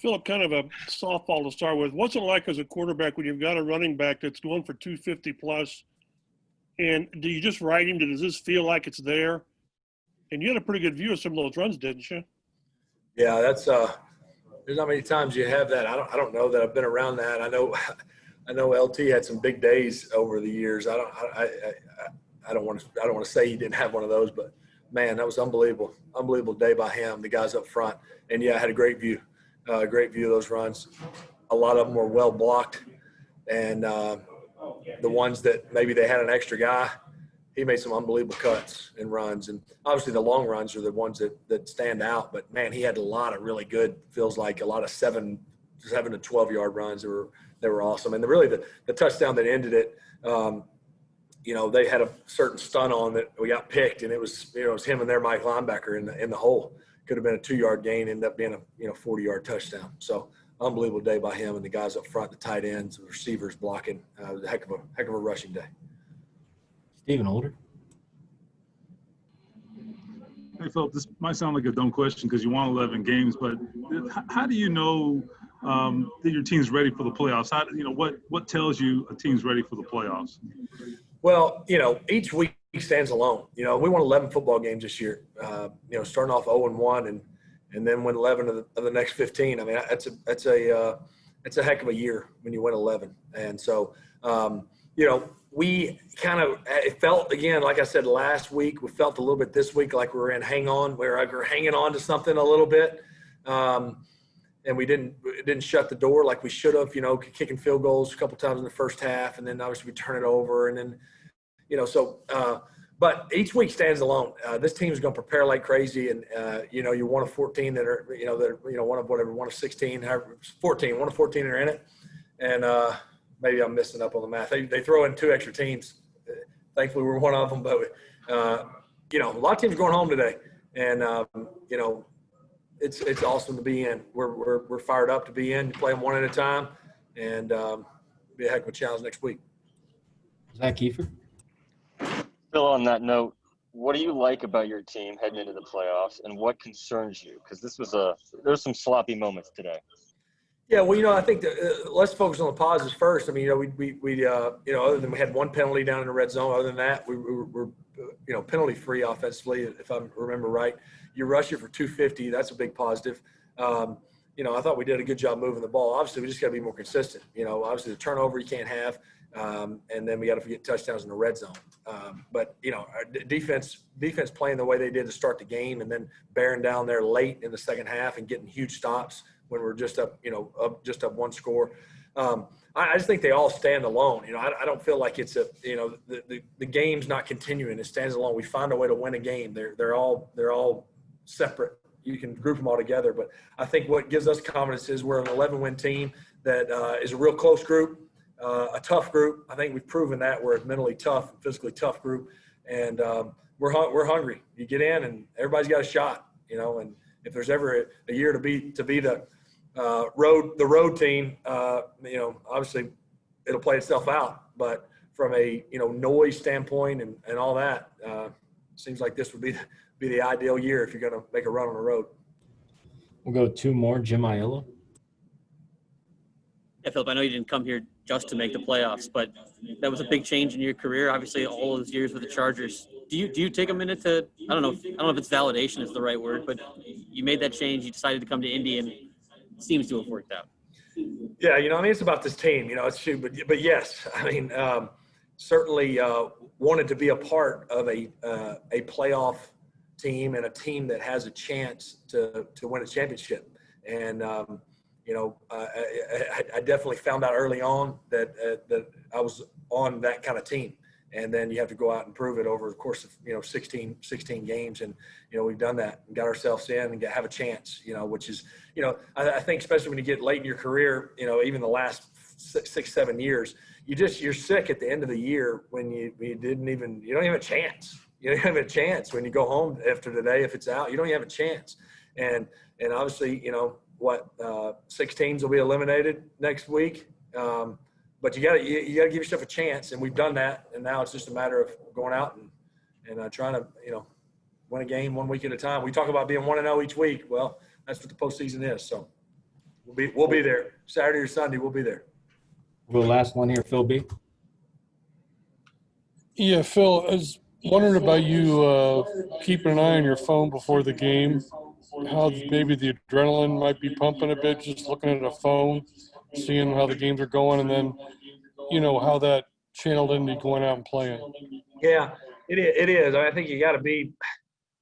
Philip, kind of a softball to start with. What's it like as a quarterback when you've got a running back that's going for 250 plus? And do you just ride him? Does this feel like it's there? And you had a pretty good view of some of those runs, didn't you? Yeah, that's there's not many times you have that. I don't know that I've been around that. I know LT had some big days over the years. I don't want to say he didn't have one of those, but man, that was unbelievable day by him. The guys up front, and yeah, I had a great view of those runs. A lot of them were well blocked, and the ones that maybe they had an extra guy, he made some unbelievable cuts and runs. And obviously the long runs are the ones that stand out. But, man, he had a lot of really good, feels like a lot of 7 to 12-yard runs that were awesome. And really the touchdown that ended it, they had a certain stunt on that we got picked, and it was him and their Mike linebacker in the hole. Could have been a 2-yard gain, ended up being a 40-yard touchdown. So unbelievable day by him and the guys up front, the tight ends, the receivers blocking. It was a heck of a rushing day. Stephen Older. Hey, Philip, this might sound like a dumb question because you won 11 games, but how do you know that your team's ready for the playoffs? What tells you a team's ready for the playoffs? Well, each week stands alone. We won 11 football games this year. Starting off 0-1 and then win 11 of the next 15. I mean, that's a heck of a year when you win 11. And so, we kind of it felt, again, like I said last week, we felt a little bit this week like we were in hang on, where we're hanging on to something a little bit. And we didn't shut the door like we should have, kicking field goals a couple times in the first half. And then obviously we turn it over. And then, but each week stands alone. This team is going to prepare like crazy. And, you're one of 14 that are, one of 16, 14, one of 14 that are in it. And, maybe I'm messing up on the math. They throw in 2 extra teams. Thankfully, we're one of them. But, a lot of teams are going home today. And, it's awesome to be in. We're fired up to be in. Play them one at a time. And be a heck of a challenge next week. Zach Kiefer. Phil, on that note, what do you like about your team heading into the playoffs, and what concerns you? Because there's some sloppy moments today. Yeah, well, I think let's focus on the positives first. I mean, we other than we had 1 penalty down in the red zone, other than that, we were penalty free offensively, if I remember right. You rush it for 250, that's a big positive. I thought we did a good job moving the ball. Obviously, we just got to be more consistent. Obviously the turnover you can't have, and then we got to get touchdowns in the red zone. But our defense playing the way they did to start the game, and then bearing down there late in the second half and getting huge stops when we're just up, just up 1 score. I just think they all stand alone. I don't feel like it's the game's not continuing. It stands alone. We find a way to win a game. They're all separate. You can group them all together. But I think what gives us confidence is we're an 11-win team that is a real close group, a tough group. I think we've proven that we're a mentally tough, physically tough group, and we're hungry. You get in, and everybody's got a shot. And if there's ever a year to be the road team, obviously it'll play itself out. But from a noise standpoint and all that, seems like this would be the ideal year if you're going to make a run on the road. We'll go 2 more. Jim Aiello. Yeah, Philip, I know you didn't come here just to make the playoffs, but that was a big change in your career. Obviously, all those years with the Chargers. Do you take a minute to I don't know if it's validation is the right word, but you made that change. You decided to come to Indy, and it seems to have worked out. Yeah, it's about this team. It's true, but yes, I mean, certainly wanted to be a part of a playoff team and a team that has a chance to win a championship. And I definitely found out early on that I was on that kind of team. And then you have to go out and prove it over the course of 16 games, and we've done that and got ourselves in and have a chance. Which is I think especially when you get late in your career, even the last 6-7 years, you're sick at the end of the year when you don't even have a chance. You don't have a chance when you go home after today. If it's out, you don't even have a chance. And obviously 6 teams will be eliminated next week. But you got to give yourself a chance, and we've done that. And now it's just a matter of going out and trying to win a game 1 week at a time. We talk about being 1-0 each week. Well, that's what the postseason is. So, We'll be there Saturday or Sunday. We'll be there. We'll go last one here, Phil B. Yeah, Phil, I was wondering about you keeping an eye on your phone before the game. How maybe the adrenaline might be pumping a bit, just looking at a phone, seeing how the games are going, and then, how that channeled into going out and playing. Yeah, it is. I think you got to be,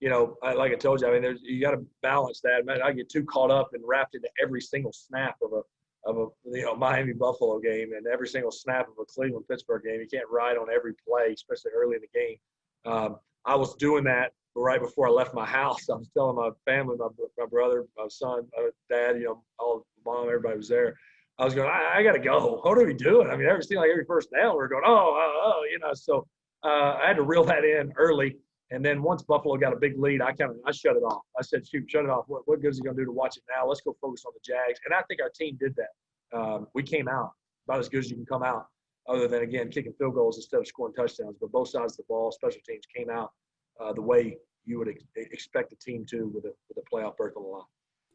like I told you, I mean, you got to balance that. Man, I get too caught up and wrapped into every single snap of a Miami Buffalo game and every single snap of a Cleveland Pittsburgh game. You can't ride on every play, especially early in the game. I was doing that right before I left my house. I was telling my family, my brother, my son, my dad, all mom, everybody was there. I was going, I got to go. What are we doing? I mean, every first down we're going, So I had to reel that in early. And then once Buffalo got a big lead, I shut it off. I said, shoot, shut it off. What good is it going to do to watch it now? Let's go focus on the Jags. And I think our team did that. We came out about as good as you can come out, other than, again, kicking field goals instead of scoring touchdowns. But both sides of the ball, special teams came out the way you would expect a team to with a playoff berth on the line.